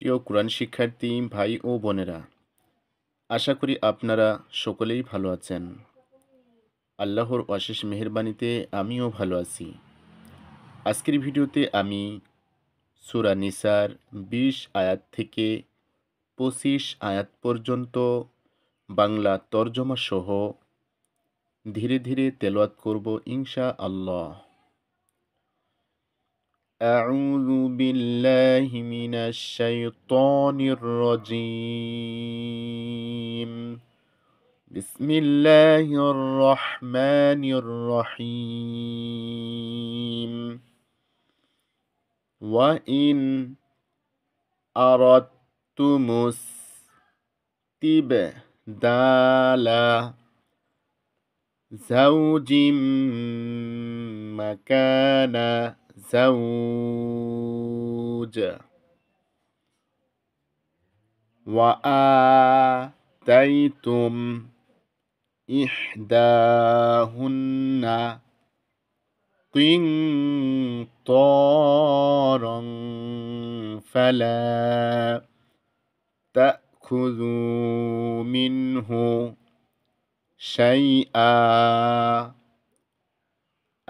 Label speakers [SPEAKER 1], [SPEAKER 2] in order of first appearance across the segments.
[SPEAKER 1] প্রিয় কোরআন শিক্ষার্থী ভাই ও বোনেরা, আশা করি আপনারা সকলেই ভালো আছেন। আল্লাহর অশেষ মেহেরবানিতে আমিও ভালো আছি। আজকের ভিডিওতে আমি সূরা নিসার ২০ আয়াত থেকে ২৫ আয়াত পর্যন্ত বাংলা তরজমা সহ ধীরে ধীরে তেলাওয়াত করব ইনশাআল্লাহ। أعوذ بالله من الشيطان الرجيم. بسم الله الرحمن الرحيم. وإن أردتم استبدال زوج مكان زوج وآتيتم إحداهن قنطارا فلا تأخذوا منه شيئا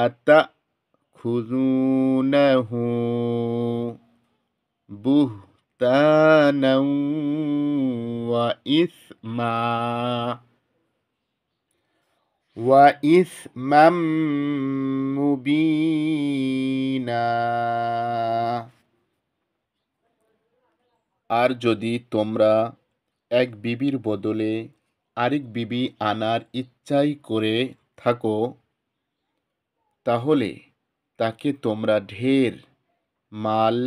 [SPEAKER 1] أتأخذونه بهتانا وإثما মুবিনা। আর যদি তোমরা এক বিবির বদলে আরেক বিবি আনার ইচ্ছাই করে থাকো, তাহলে তাকে তোমরা ঢের মাল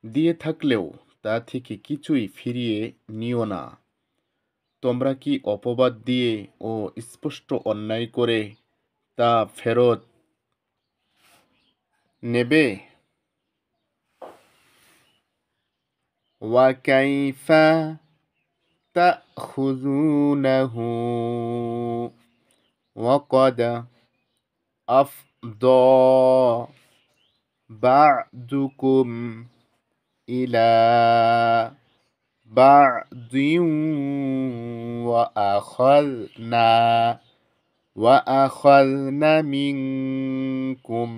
[SPEAKER 1] দিয়ে থাকলেও তা থেকে কিছুই ফিরিয়ে নিও না। তোমরা কি অপবাদ দিয়ে ও স্পষ্ট অন্যায় করে তা ফেরত নেবে? ওয়াকাইফা তাখুযুনাহু ওয়াকাদ আফদা বা'দুকুম ইলা বা'দিন وأخذنا منكم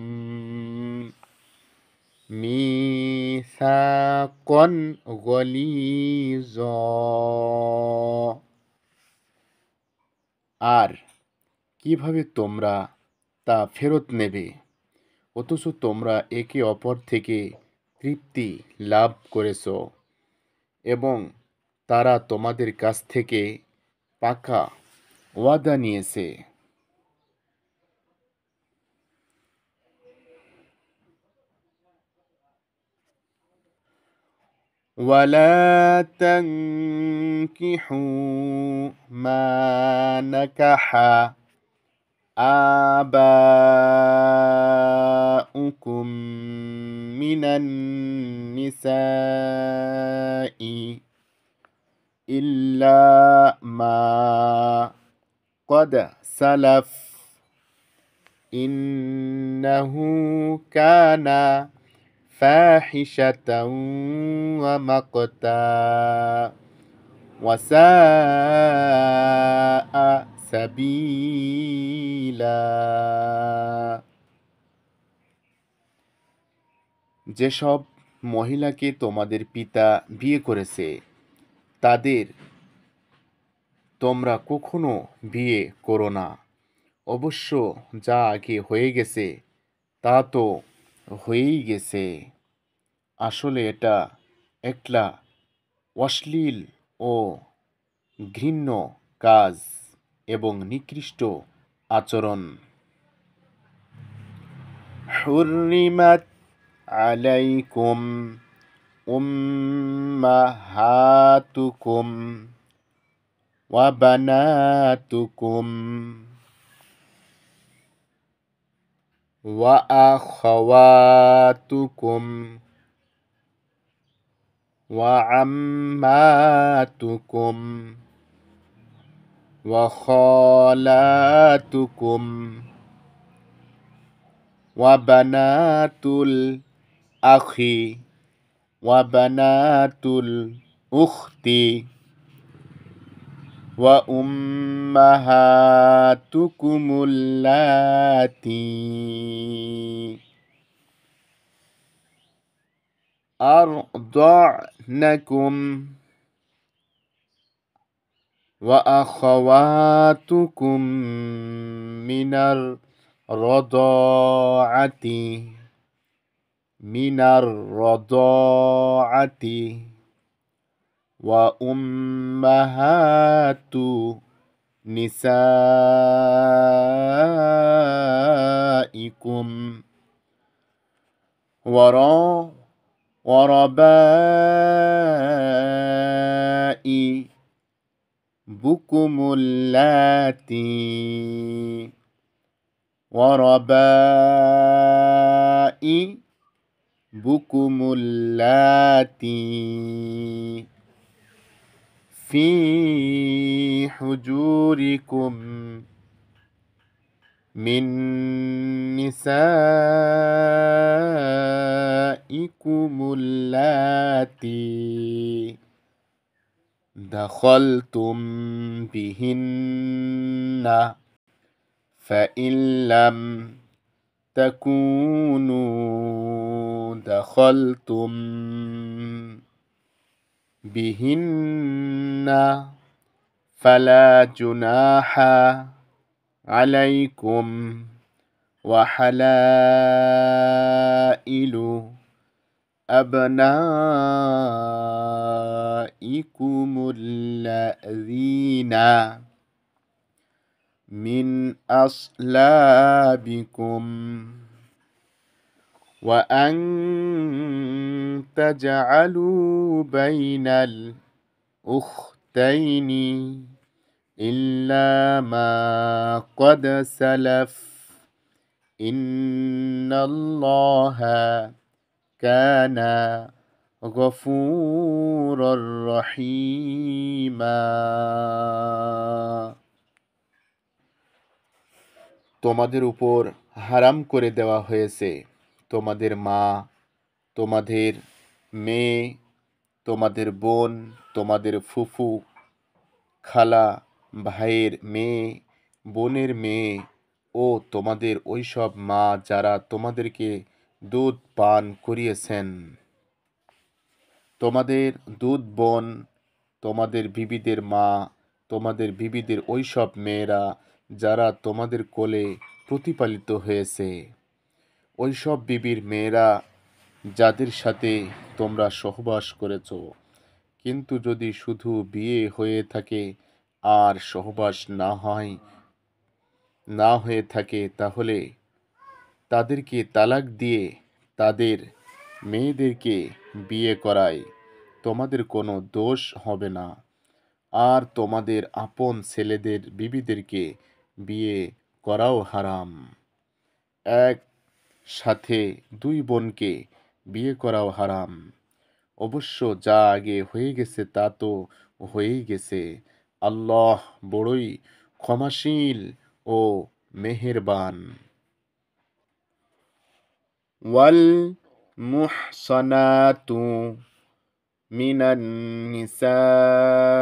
[SPEAKER 1] ميثاقا غليظا। আর কিভাবে তোমরা তা ফেরত নেবে, অথচ তোমরা একে অপর থেকে তৃপ্তি লাভ করেছ এবং তারা তোমাদের কাছ থেকে পাকা ওয়াদা নিয়েছে। ولا تنكحوا ما نكح آباؤكم من النساء إلا ما قد سلف إنه كان فاحشة ومقتا وساء সাবিলা। যেসব মহিলাকে তোমাদের পিতা বিয়ে করেছে তাদের তোমরা কখনো বিয়ে করো না। অবশ্য যা আগে হয়ে গেছে তা তো হয়েই গেছে। আসলে এটা একটা অশ্লীল ও ঘৃণ্য কাজ এবং নিকৃষ্ট আচরণ। হুররিমাত আলাইকুম উম্মাহাতুকুম ওয়া বানাতুকুম ওয়া আখাওয়াতুকুম ওয়া আম্মাতুকুম ওয়া খালাতুকুম ওয়া বানাতুল আখি وبنات الأخت وأمهاتكم اللاتي أرضعنكم وأخواتكم من الرضاعة وأمهات نسائكم وربائبكم اللاتي في حجوركم من نسائكم اللاتي دخلتم بهن فإن لم تكونوا دخلتم بهن فلا جناح عليكم وحلائل أبنائكم الذين من أصلابكم وأن تجعلوا بين الأختين إلا ما قد سلف إن الله كان غفورا رحيما। তোমাদের উপর হারাম করে দেওয়া হয়েছে তোমাদের মা, তোমাদের মেয়ে, তোমাদের বোন, তোমাদের ফুফু, খালা, ভাইয়ের মেয়ে, বোনের মেয়ে ও তোমাদের ওইসব মা যারা তোমাদেরকে দুধ পান করিয়েছেন। তোমাদের দুধ বোন, তোমাদের বিবিদের মা, তোমাদের বিবিদের ওইসব মেয়েরা যারা তোমাদের কোলে প্রতিপালিত হয়েছে। ওইসব বিবির মেয়েরা যাদের সাথে তোমরা সহবাস করেছ, কিন্তু যদি শুধু বিয়ে হয়ে থাকে আর সহবাস না হয়ে থাকে তাহলে তাদেরকে তালাক দিয়ে তাদের মেয়েদেরকে বিয়ে করায় তোমাদের কোনো দোষ হবে না। আর তোমাদের আপন ছেলেদের বিবিদেরকে বিয়ে করাও হারাম। এক সাথে দুই বোনকে বিয়ে করাও হারাম। অবশ্য যা আগে হয়ে গেছে তা তো হয়েই গেছে। আল্লাহ বড়ই ক্ষমাশীল ও মেহেরবান। ওয়াল মুহসানাতু মিনান নিসাই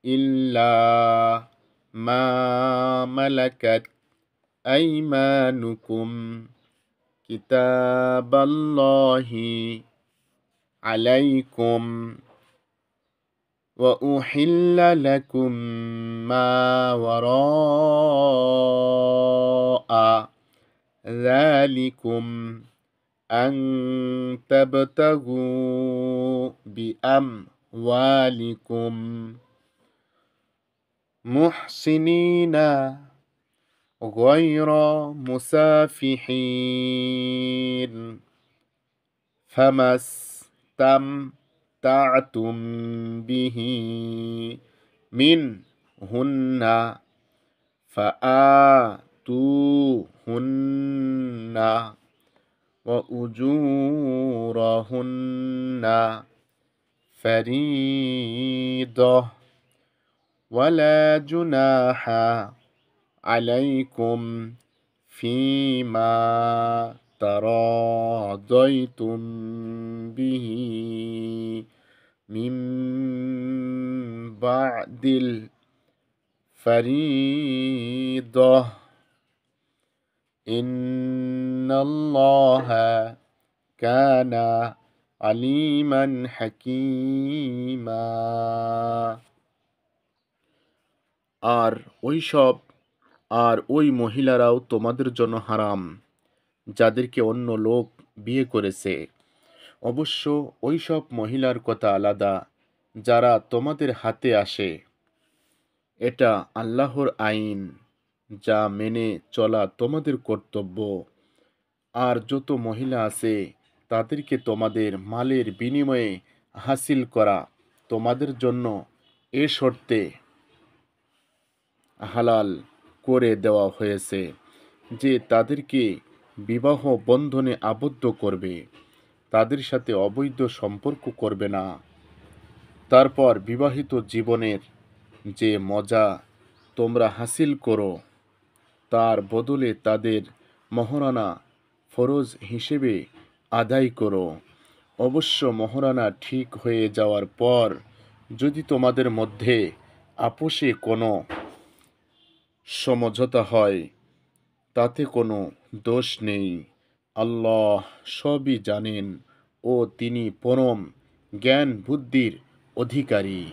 [SPEAKER 1] ইল্লা মা মালাকাত আইমানুকুম কিতাবাল্লাহি আলাইকুম وأحل لكم ما وراء ذلكم أن تبتغوا بأموالكم محسنين غير مسافحين فما استمتعتم به منهن فآتوهن وأجورهن فريضة ولا جناح عليكم فيما تراضيتم به من بعد الفريضة إن الله كان عليما حكيما। আর ওই মহিলারাও তোমাদের জন্য হারাম যাদেরকে অন্য লোক বিয়ে করেছে। অবশ্য ওই সব মহিলার কথা আলাদা যারা তোমাদের হাতে আসে। এটা আল্লাহর আইন যা মেনে চলা তোমাদের কর্তব্য। আর যত মহিলা আছে তাদেরকে তোমাদের মালের বিনিময়ে হাসিল করা তোমাদের জন্য এ শর্তে হালাল করে দেওয়া হয়েছে যে তাদেরকে বিবাহ বন্ধনে আবদ্ধ করবে, তাদের সাথে অবৈধ সম্পর্ক করবে না। তারপর বিবাহিত জীবনের যে মজা তোমরা হাসিল করো তার বদলে তাদের মহরানা ফরজ হিসেবে আদায় করো। অবশ্য মহরানা ঠিক হয়ে যাওয়ার পর যদি তোমাদের মধ্যে আপোষে কোনো সমঝোতা হয় তাতে কোনো দোষ নেই। আল্লাহ সবই জানেন ও তিনি পরম জ্ঞান বুদ্ধির অধিকারী।